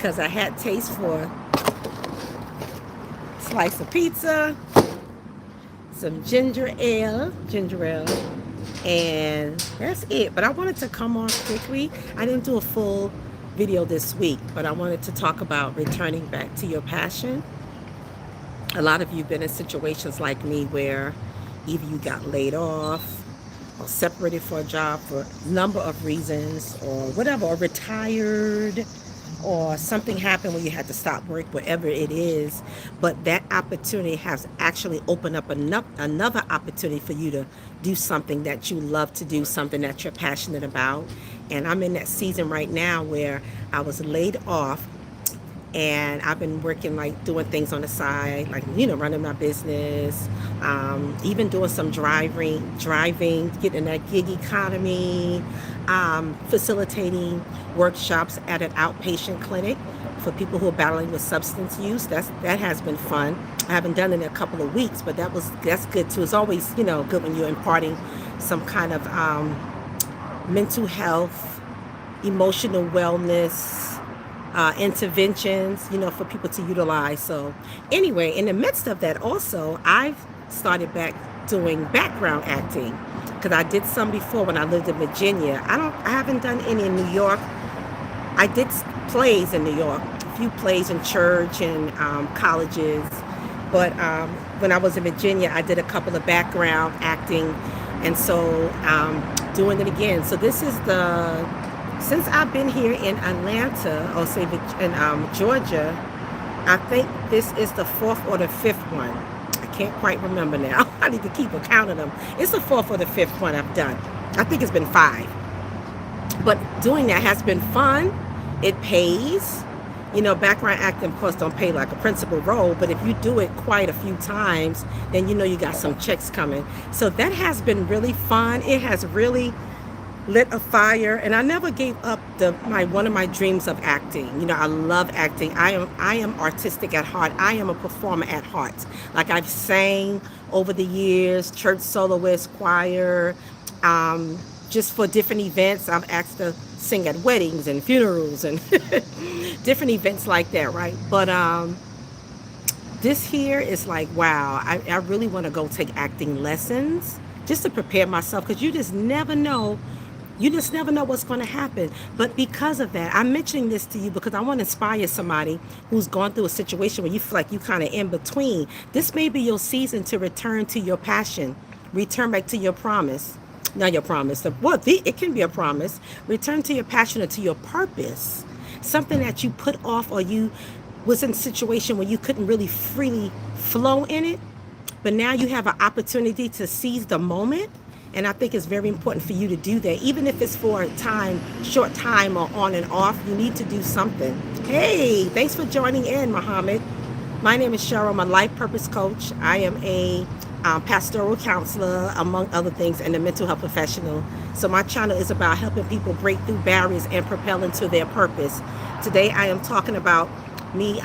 because I had taste for a slice of pizza, some ginger ale, and that's it. But I wanted to come on quickly. I didn't do a full video this week, but I wanted to talk about returning back to your passion. A lot of you have been in situations like me where either you got laid off or separated for a job for a number of reasons or whatever, or retired, or something happened where you had to stop work, whatever it is. But that opportunity has actually opened up another opportunity for you to do something that you love to do, something that you're passionate about. And I'm in that season right now where I was laid off, and I've been working, like doing things on the side, like, running my business, even doing some driving, getting that gig economy, facilitating workshops at an outpatient clinic for people who are battling with substance use. That has been fun. I haven't done it in a couple of weeks, but that's good too. It's always good when you're imparting some kind of mental health, emotional wellness, interventions, for people to utilize. So anyway, in the midst of that also, I've started back doing background acting because I did some before when I lived in Virginia. I haven't done any in New York. I did plays in New York, a few plays in church and colleges. But when I was in Virginia, I did a couple of background acting. And so doing it again. So this is since I've been here in Atlanta, or say in Georgia, I think this is the fourth or the fifth one. I can't quite remember now. I need to keep a count of them. It's the fourth or the fifth one I've done. I think it's been 5. But doing that has been fun. It pays. Background acting, of course, don't pay like a principal role, but if you do it quite a few times, then you got some checks coming. So that has been really fun. It has really lit a fire, and I never gave up one of my dreams of acting. I love acting. I am artistic at heart. I am a performer at heart. Like, I've sang over the years, church soloist, choir, just for different events. I've asked to sing at weddings and funerals and different events like that, right? But this here is like, wow, I really want to go take acting lessons just to prepare myself, because you just never know. You just never know what's going to happen. But because of that, I'm mentioning this to you because I want to inspire somebody who's gone through a situation where you feel like you kind of in between. This may be your season to return to your passion, return back to your promise. Not your promise. It can be a promise. Return to your passion or to your purpose. Something that you put off, or you was in a situation where you couldn't really freely flow in it. But now you have an opportunity to seize the moment. And I think it's very important for you to do that. Even if it's for a short time or on and off, you need to do something. Hey, thanks for joining in, Muhammad. My name is Cheryl. I'm a life purpose coach. I am a pastoral counselor, among other things, and a mental health professional. So my channel is about helping people break through barriers and propel into their purpose. Today I am talking about me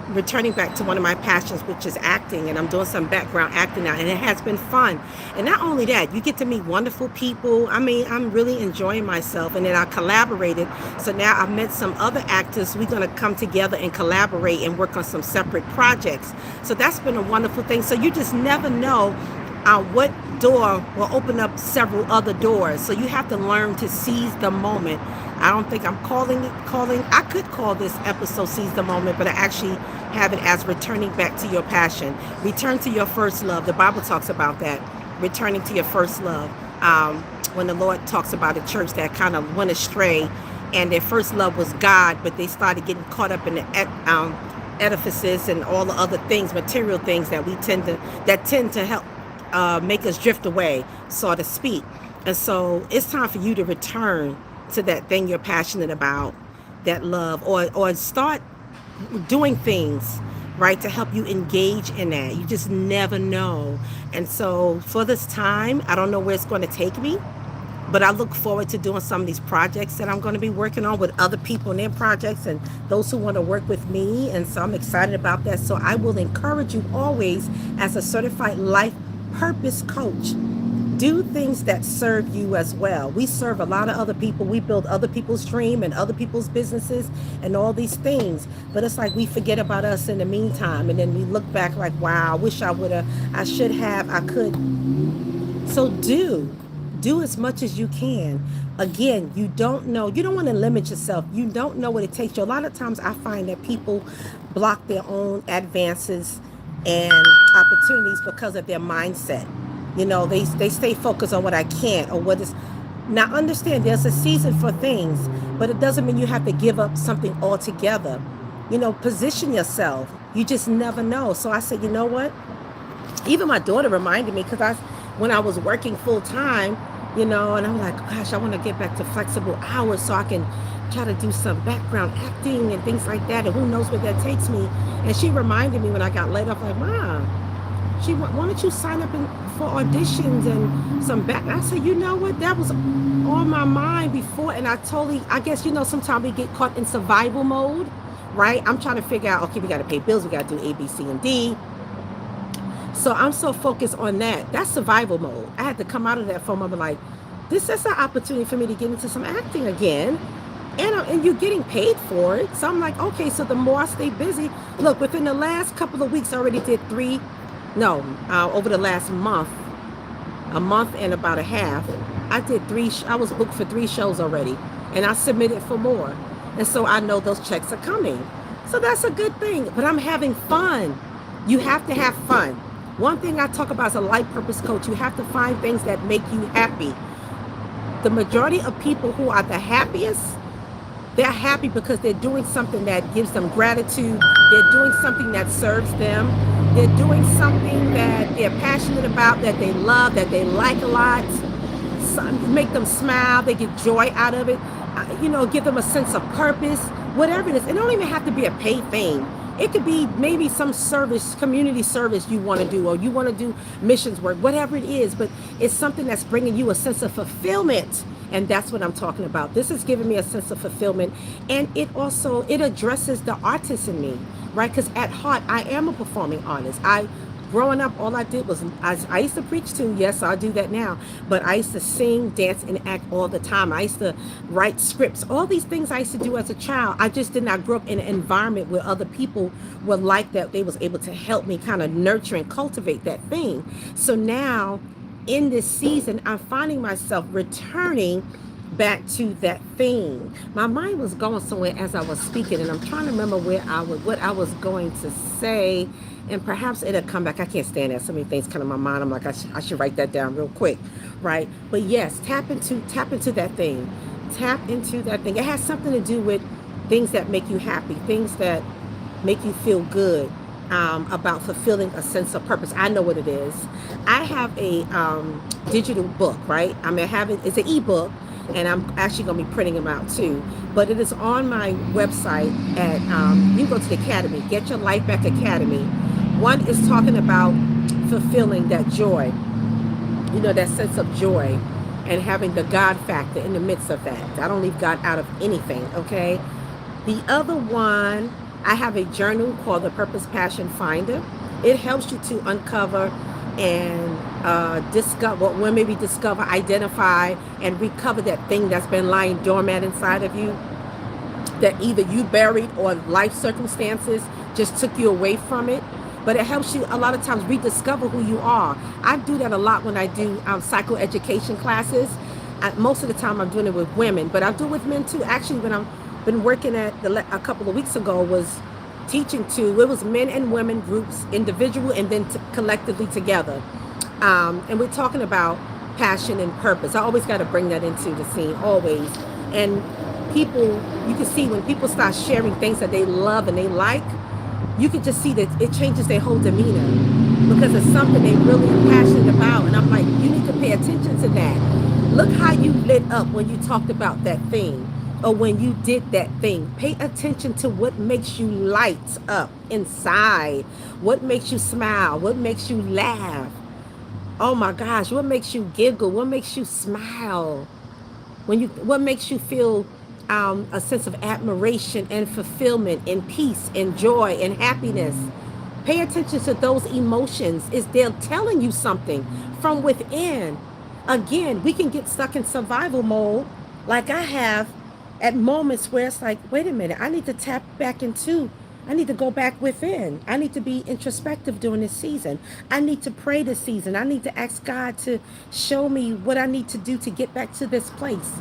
returning back to one of my passions, which is acting, and I'm doing some background acting now, and it has been fun. And not only that, you get to meet wonderful people. I mean, I'm really enjoying myself. And then I collaborated, so now I've met some other actors. We're going to come together and collaborate and work on some separate projects. So that's been a wonderful thing. So you just never know what door will open up several other doors. So you have to learn to seize the moment. I don't think I'm calling. I could call this episode Seize the Moment, but I actually have it as returning back to your passion. Return to your first love. The Bible talks about that. Returning to your first love. When the Lord talks about a church that kind of went astray, and their first love was God, but they started getting caught up in the edifices and all the other things, material things that tend to help make us drift away, so to speak. And so it's time for you to return to that thing you're passionate about, that love, or start doing things, right, to help you engage in that. You just never know. And so for this time, I don't know where it's going to take me, but I look forward to doing some of these projects that I'm going to be working on with other people in their projects and those who want to work with me. And so I'm excited about that. So I will encourage you always, as a certified life purpose coach, Do things that serve you as well. We serve a lot of other people. We build other people's dream and other people's businesses and all these things. But it's like we forget about us in the meantime. And then we look back like, wow, I wish I would have, I should have, I could. So do as much as you can. Again, you don't know, you don't want to limit yourself. You don't know what it takes you. A lot of times I find that people block their own advances and opportunities because of their mindset. They stay focused on what I can't or what is. Now understand there's a season for things, but it doesn't mean you have to give up something altogether. Position yourself. You just never know. So I said, you know what? Even my daughter reminded me because when I was working full time, and I'm like, gosh, I want to get back to flexible hours so I can try to do some background acting and things like that. And who knows where that takes me. And she reminded me when I got laid off, like, Mom, why don't you sign up for auditions and some back? I said, you know what? That was on my mind before. And I guess, sometimes we get caught in survival mode, right? I'm trying to figure out, okay, we got to pay bills. We got to do A, B, C, and D. So I'm so focused on that. That's survival mode. I had to come out of that for a moment like, this is an opportunity for me to get into some acting again. And you're getting paid for it. So I'm like, okay, so the more I stay busy, look, within the last couple of weeks, I already did over the last month, a month and about a half, I did I was booked for 3 shows already. And I submitted for more. And so I know those checks are coming. So that's a good thing. But I'm having fun. You have to have fun. One thing I talk about as a life purpose coach, you have to find things that make you happy. The majority of people who are the happiest, they're happy because they're doing something that gives them gratitude. They're doing something that serves them. They're doing something that they're passionate about, that they love, that they like a lot. Make them smile. They get joy out of it. Give them a sense of purpose. Whatever it is. It don't even have to be a paid thing. It could be maybe some service, community service you want to do, or you want to do missions work, whatever it is. But it's something that's bringing you a sense of fulfillment. And that's what I'm talking about. This is giving me a sense of fulfillment. And it addresses the artist in me, right? Because at heart, I am a performing artist. Growing up, all I did was, I used to preach too. Yes, I do that now. But I used to sing, dance, and act all the time. I used to write scripts. All these things I used to do as a child. I just did not grow up in an environment where other people were like that. They was able to help me kind of nurture and cultivate that thing. So now, in this season, I'm finding myself returning back to that thing. My mind was going somewhere as I was speaking, and I'm trying to remember what I was going to say, and perhaps it'll come back. I can't stand that. So many things come to my mind. I'm like, I should write that down real quick, right? But yes, tap into that thing. Tap into that thing. It has something to do with things that make you happy, things that make you feel good. About fulfilling a sense of purpose. I know what it is. I have a digital book, right? It's an ebook, and I'm actually going to be printing them out too. But it is on my website at, you can go to the Academy, Get Your Life Back Academy. One is talking about fulfilling that joy, that sense of joy, and having the God factor in the midst of that. I don't leave God out of anything, okay? The other one, I have a journal called the Purpose Passion Finder. It helps you to uncover and discover, identify, and recover that thing that's been lying dormant inside of you, that either you buried or life circumstances just took you away from it. But it helps you a lot of times rediscover who you are. I do that a lot when I do psychoeducation classes. Most of the time I'm doing it with women, but I do it with men too. Actually, when I'm been working at a couple of weeks ago was teaching it was men and women groups, individual and then collectively together. And we're talking about passion and purpose. I always got to bring that into the scene, always. And people, you can see when people start sharing things that they love and they like, you can just see that it changes their whole demeanor because it's something they really are passionate about. And I'm like, you need to pay attention to that. Look how you lit up when you talked about that thing. Or when you did that thing. Pay attention to what makes you light up inside. What makes you smile? What makes you laugh? Oh my gosh, what makes you giggle? What makes you smile? What makes you feel a sense of admiration and fulfillment and peace and joy and happiness? Pay attention to those emotions. They're telling you something from within. again, we can get stuck in survival mode like I have at moments where it's like, wait a minute, I need to tap back into, I need to go back within. I need to be introspective during this season. I need to pray this season. I need to ask God to show me what I need to do to get back to this place.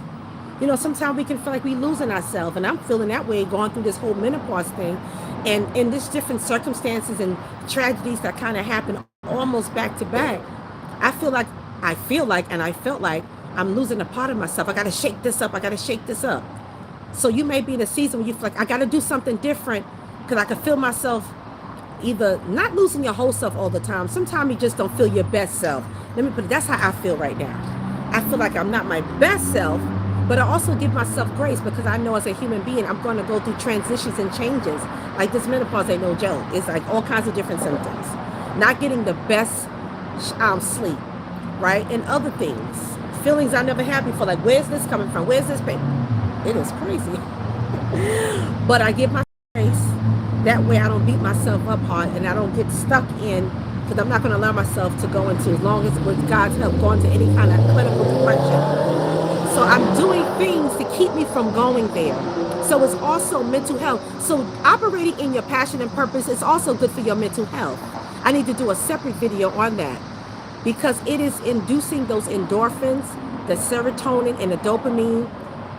You know, sometimes we can feel like we losing ourselves, and I'm feeling that way going through this whole menopause thing, and in this different circumstances and tragedies that kind of happen almost back to back. I feel like, and I felt like I'm losing a part of myself. I got to shake this up. I got to shake this up. So you may be in a season where you feel like I got to do something different because I can feel myself either not losing your whole self all the time. Sometimes you just don't feel your best self. Let me put it, that's how I feel right now. I feel like I'm not my best self, but I also give myself grace because I know as a human being, I'm going to go through transitions and changes. Like this menopause ain't no joke. It's like all kinds of different symptoms. Not getting the best sleep, right? And other things. Feelings I never had before. Like, where's this coming from? Where's this pain? It is crazy. But I give myself grace. That way I don't beat myself up hard and I don't get stuck in, because I'm not going to allow myself to go into, as long as with God's help, go into any kind of clinical depression. So I'm doing things to keep me from going there. So it's also mental health. So operating in your passion and purpose is also good for your mental health. I need to do a separate video on that because it is inducing those endorphins, the serotonin and the dopamine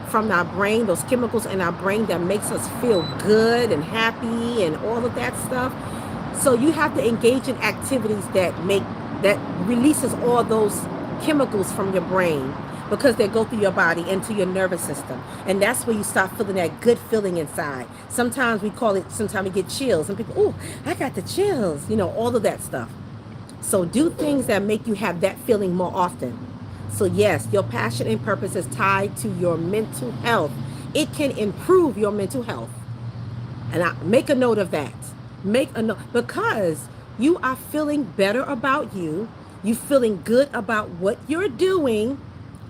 from our brain, those chemicals in our brain that makes us feel good and happy and all of that stuff. So you have to engage in activities that releases all those chemicals from your brain because they go through your body into your nervous system. And that's where you start feeling that good feeling inside. Sometimes we call it, sometimes we get chills and people, oh, I got the chills, you know, all of that stuff. So do things that make you have that feeling more often. So yes, your passion and purpose is tied to your mental health. It can improve your mental health. And I make a note of that. Make a note because you are feeling better about you. You feeling good about what you're doing.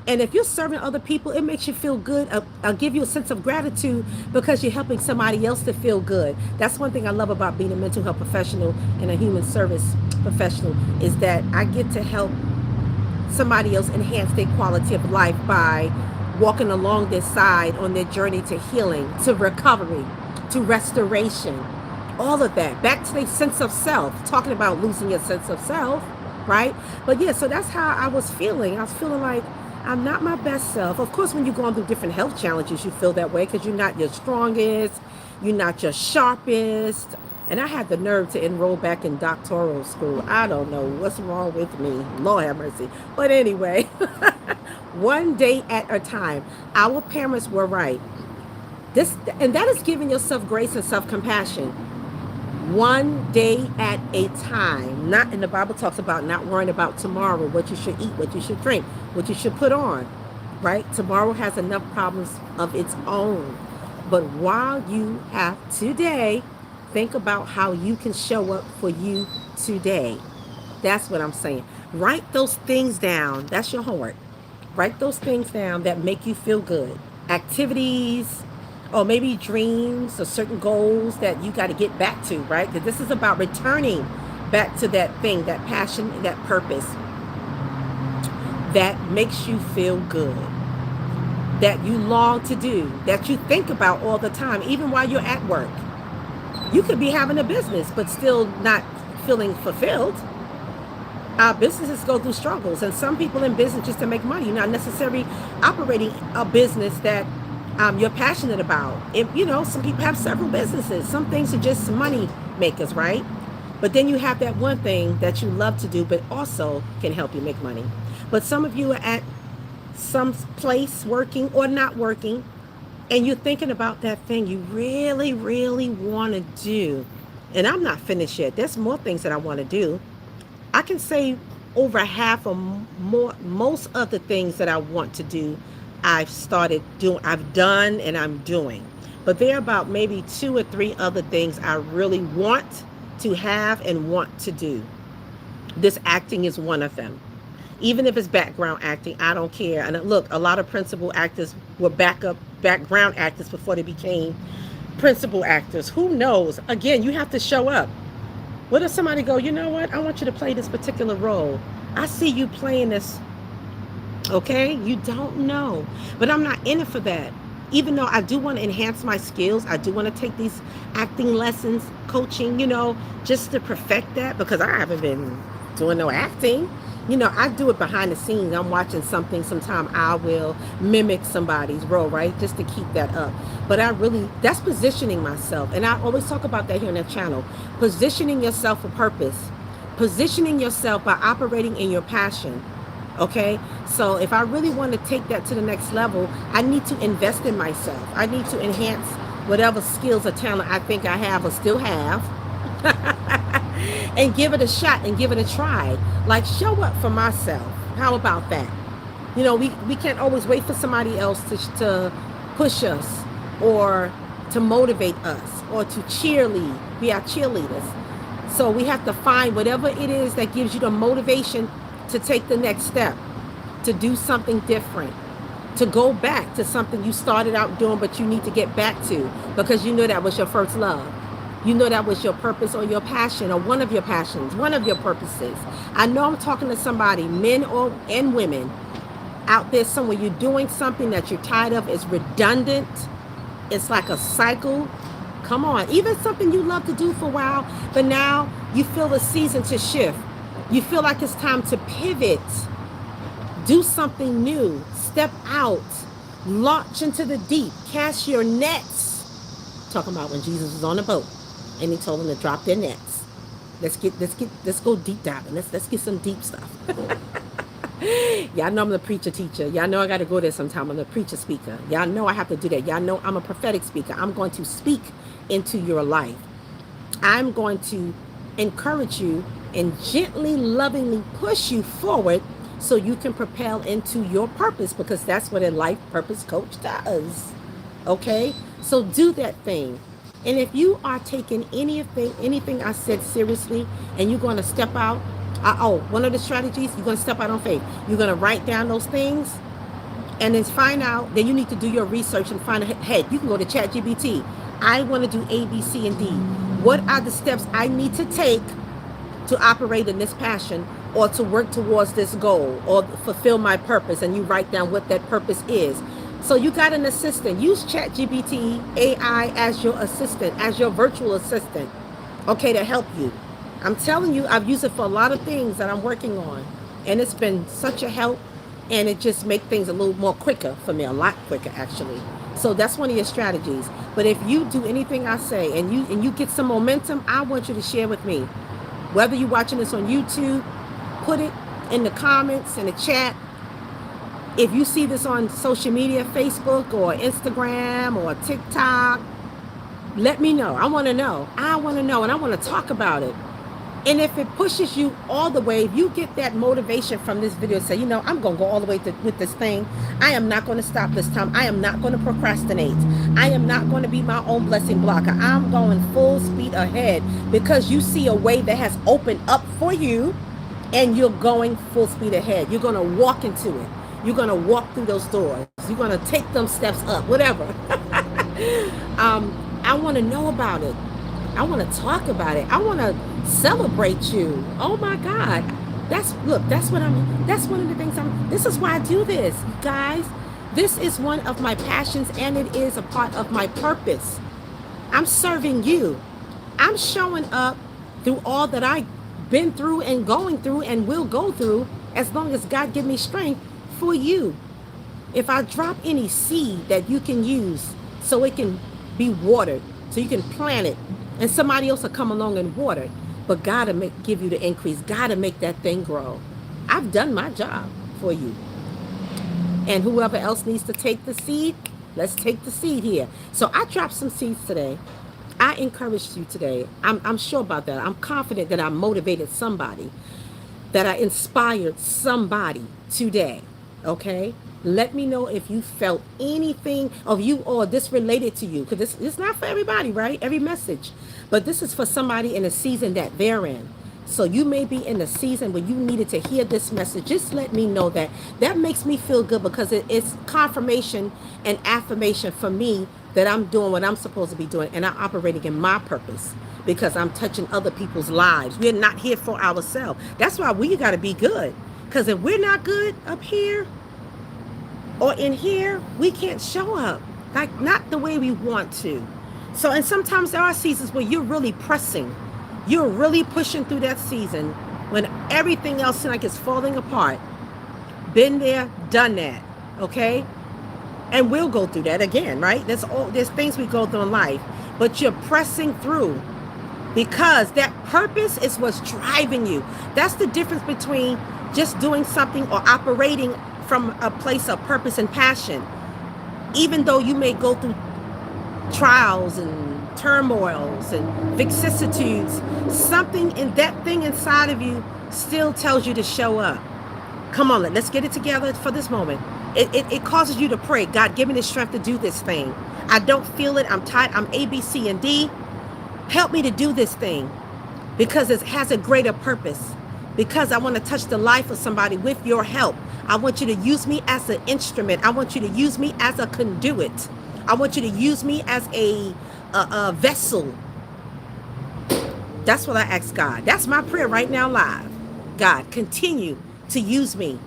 And if you're serving other people, it makes you feel good. I'll give you a sense of gratitude because you're helping somebody else to feel good. That's one thing I love about being a mental health professional and a human service professional is that I get to help somebody else enhance their quality of life by walking along their side on their journey to healing, to recovery, to restoration, all of that. Back to their sense of self, talking about losing your sense of self, right? But yeah, so that's how I was feeling. I was feeling like I'm not my best self. Of course, when you're going through different health challenges, you feel that way because you're not your strongest, you're not your sharpest. And I had the nerve to enroll back in doctoral school. I don't know what's wrong with me. Lord have mercy. But anyway, one day at a time. Our parents were right. And that is giving yourself grace and self-compassion. One day at a time. Not, and the Bible talks about not worrying about tomorrow, what you should eat, what you should drink, what you should put on, right? Tomorrow has enough problems of its own. But while you have today, think about how you can show up for you today. That's what I'm saying. Write those things down. That's your homework. Write those things down that make you feel good. Activities, or maybe dreams or certain goals that you got to get back to, right? Because this is about returning back to that thing, that passion, that purpose that makes you feel good, that you long to do, that you think about all the time, even while you're at work. You could be having a business, but still not feeling fulfilled. Our businesses go through struggles, and some people in business just to make money. You're not necessarily operating a business that you're passionate about. If, you know, some people have several businesses. Some things are just money makers, right? But then you have that one thing that you love to do, but also can help you make money. But some of you are at some place working or not working, and you're thinking about that thing you really, really want to do. And I'm not finished yet. There's more things that I want to do. I can say over half or more, most of the things that I want to do, I've started doing, I've done and I'm doing. But there are about maybe 2 or 3 other things I really want to have and want to do. This acting is one of them. Even if it's background acting, I don't care. And look, a lot of principal actors were background actors before they became principal actors. Who knows? Again, you have to show up. What if somebody go, you know what? I want you to play this particular role. I see you playing this Okay? You don't know. But I'm not in it for that. Even though I do want to enhance my skills, I do want to take these acting lessons, coaching, just to perfect that because I haven't been doing no acting. I do it behind the scenes. I'm watching something, sometime I will mimic somebody's role, right? Just to keep that up. But that's positioning myself. And I always talk about that here on that channel. Positioning yourself for purpose, positioning yourself by operating in your passion. Okay, so if I really want to take that to the next level, I need to invest in myself. I need to enhance whatever skills or talent I think I have or still have, and give it a shot and give it a try. Like, show up for myself. How about that? We can't always wait for somebody else to push us or to motivate us or to cheerlead, be our cheerleaders. So we have to find whatever it is that gives you the motivation to take the next step, to do something different, to go back to something you started out doing but you need to get back to because you know that was your first love. You know that was your purpose or your passion or one of your passions, one of your purposes. I know I'm talking to somebody, men and women, out there somewhere. You're doing something that you're tired of. It's redundant. It's like a cycle. Come on. Even something you love to do for a while, but now you feel the season to shift. You feel like it's time to pivot, do something new, step out, launch into the deep, cast your nets. Talking about when Jesus was on the boat and he told them to drop their nets. Let's go deep diving. Let's get some deep stuff. Y'all know I'm the preacher teacher. Y'all know I got to go there sometime. I'm the preacher speaker. Y'all know I have to do that. Y'all know I'm a prophetic speaker. I'm going to speak into your life. I'm going to encourage you and gently, lovingly push you forward so you can propel into your purpose because that's what a life purpose coach does. Okay? So do that thing. And if you are taking anything I said seriously and you're going to step out, one of the strategies, you're going to step out on faith. You're going to write down those things and then find out. Then you need to do your research and find out, hey, you can go to ChatGPT. I want to do A, B, C, and D. What are the steps I need to take to operate in this passion or to work towards this goal or fulfill my purpose? And you write down what that purpose is. So you got an assistant. Use ChatGPT AI as your assistant, as your virtual assistant, okay, to help you. I'm telling you, I've used it for a lot of things that I'm working on. And it's been such a help. And it just makes things a little more quicker for me, a lot quicker actually. So that's one of your strategies. But if you do anything I say and you get some momentum, I want you to share with me. Whether you're watching this on YouTube, put it in the comments, in the chat. If you see this on social media, Facebook or Instagram or TikTok, let me know. I want to know. I want to know and I want to talk about it. And if it pushes you all the way, if you get that motivation from this video, say, I'm going to go all the way with this thing. I am not going to stop this time. I am not going to procrastinate. I am not going to be my own blessing blocker. I'm going full speed ahead because you see a way that has opened up for you and you're going full speed ahead. You're going to walk into it. You're going to walk through those doors. You're going to take them steps up, whatever. I want to know about it. I want to talk about it. I want to celebrate you. Oh my God. That's one of the things this is why I do this, guys. This is one of my passions and it is a part of my purpose. I'm serving you. I'm showing up through all that I've been through and going through and will go through as long as God give me strength for you. If I drop any seed that you can use so it can be watered, so you can plant it, and somebody else will come along and water it. But God will give you the increase. God will make that thing grow. I've done my job for you. And whoever else needs to take the seed, let's take the seed here. So I dropped some seeds today. I encouraged you today. I'm sure about that. I'm confident that I motivated somebody, that I inspired somebody today. Okay? Let me know if you felt anything of you or this related to you. Because it's not for everybody, right? Every message. But this is for somebody in a season that they're in. So you may be in a season where you needed to hear this message. Just let me know that. That makes me feel good because it's confirmation and affirmation for me that I'm doing what I'm supposed to be doing. And I'm operating in my purpose because I'm touching other people's lives. We're not here for ourselves. That's why we got to be good. Because if we're not good up here, Or in here, we can't show up, like not the way we want to. So, and sometimes there are seasons where you're really pressing, you're really pushing through that season when everything else seems like it's falling apart. Been there, done that, okay? And we'll go through that again, right? There's things we go through in life, but you're pressing through because that purpose is what's driving you. That's the difference between just doing something or operating from a place of purpose and passion. Even though you may go through trials and turmoils and vicissitudes, something in that thing inside of you still tells you to show up. Come on, let's get it together for this moment. It causes you to pray, God, give me the strength to do this thing. I don't feel it. I'm tired. I'm A, B, C, and D. Help me to do this thing because it has a greater purpose. Because I want to touch the life of somebody with your help. I want you to use me as an instrument. I want you to use me as a conduit. I want you to use me as a vessel. That's what I ask God. That's my prayer right now live. God, continue to use me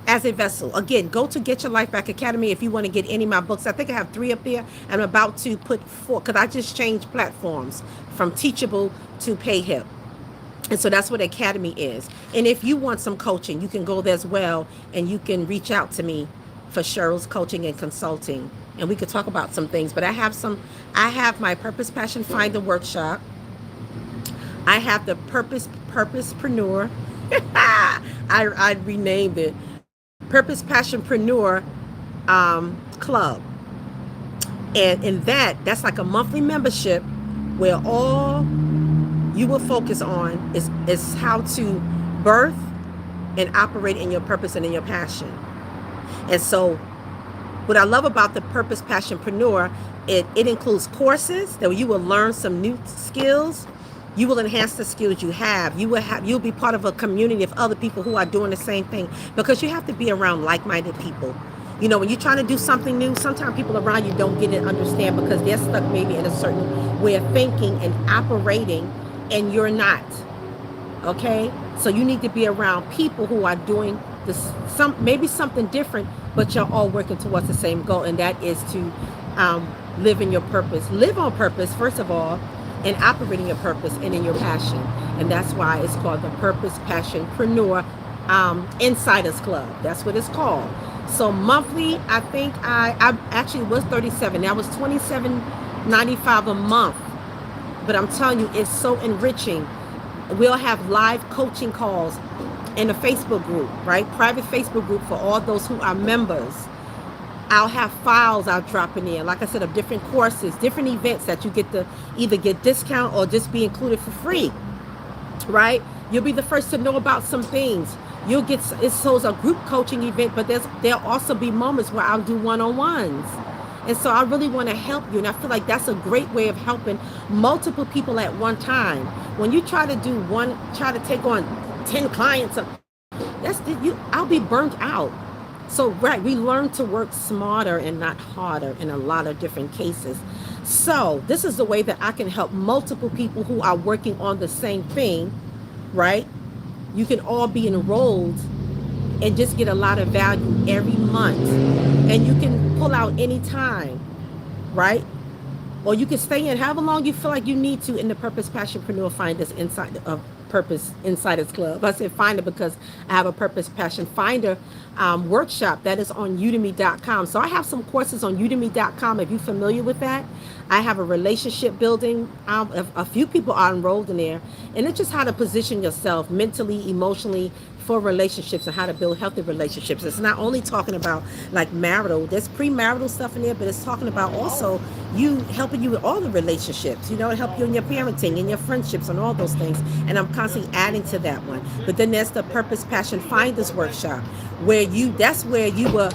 as a vessel. Again, go to Get Your Life Back Academy if you want to get any of my books. I think I have 3 up there. I'm about to put 4 because I just changed platforms from Teachable to PayHip. And so that's what Academy is. And if you want some coaching, you can go there as well. And you can reach out to me for Cheryl's coaching and consulting. And we could talk about some things. But I have my Purpose Passion Finder workshop. I have the Purposepreneur. I renamed it Purpose Passionpreneur Club. And in that's like a monthly membership where all you will focus on is how to birth and operate in your purpose and in your passion. And so what I love about the Purpose Passionpreneur, it includes courses that you will learn some new skills. You will enhance the skills you have. You'll be part of a community of other people who are doing the same thing, because you have to be around like-minded people. You know, when you're trying to do something new, sometimes people around you don't get it, understand, because they're stuck maybe in a certain way of thinking and operating, and you're not. Okay? So you need to be around people who are doing maybe something different, but you're all working towards the same goal, and that is to live in your purpose. Live on purpose, first of all, and operating your purpose and in your passion. And that's why it's called the Purpose Passionpreneur Insiders Club. That's what it's called. So monthly, I think I actually was $37. That was $27.95 a month. But I'm telling you, it's so enriching. We'll have live coaching calls in a Facebook group, right? Private Facebook group for all those who are members. I'll have files I'll drop in there, like I said, of different courses, different events that you get to either get discount or just be included for free, right? You'll be the first to know about some things. You'll get, it's a group coaching event, but there'll also be moments where I'll do one-on-ones. And so I really want to help you. And I feel like that's a great way of helping multiple people at one time. When you try to take on 10 clients, I'll be burnt out. So, right, we learn to work smarter and not harder in a lot of different cases. So this is the way that I can help multiple people who are working on the same thing, right? You can all be enrolled and just get a lot of value every month. And you can pull out any time, right? Or you can stay in however long you feel like you need to in the Purpose Passionpreneur Finders inside of Purpose Insiders Club. I said finder because I have a Purpose Passion Finder workshop that is on udemy.com. So I have some courses on udemy.com if you're familiar with that. I have a relationship building. A few people are enrolled in there. And it's just how to position yourself mentally, emotionally, for relationships and how to build healthy relationships. It's not only talking about like marital, there's premarital stuff in there, but it's talking about also helping you with all the relationships, help you in your parenting and your friendships and all those things. And I'm constantly adding to that one. But then there's the Purpose Passion Finders workshop, where that's where you will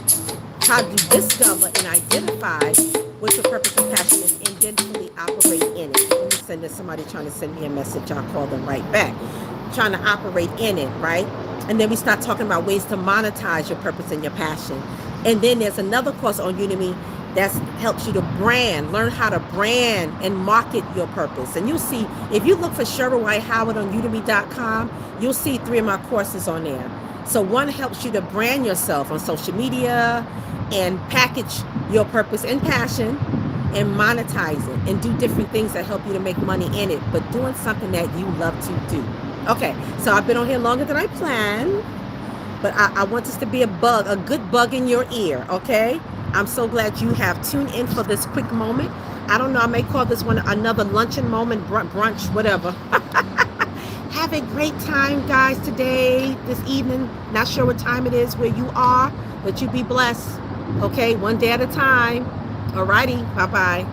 how to discover and identify what your purpose and passion is and then fully operate in it. Let me send this, somebody trying to send me a message, I'll call them right back. Trying to operate in it, right? And then we start talking about ways to monetize your purpose and your passion. And then there's another course on Udemy that helps you to learn how to brand and market your purpose. And you'll see, if you look for Cheryl White Howard on udemy.com, you'll see 3 of my courses on there. So one helps you to brand yourself on social media, and package your purpose and passion and monetize it and do different things that help you to make money in it, but doing something that you love to do. Okay, so I've been on here longer than I planned, but I want this to be a good bug in your ear, okay? I'm so glad you have tuned in for this quick moment. I don't know, I may call this one another luncheon moment, brunch, whatever. Have a great time, guys, today, this evening. Not sure what time it is where you are, but you be blessed. Okay, one day at a time. Alrighty, bye-bye.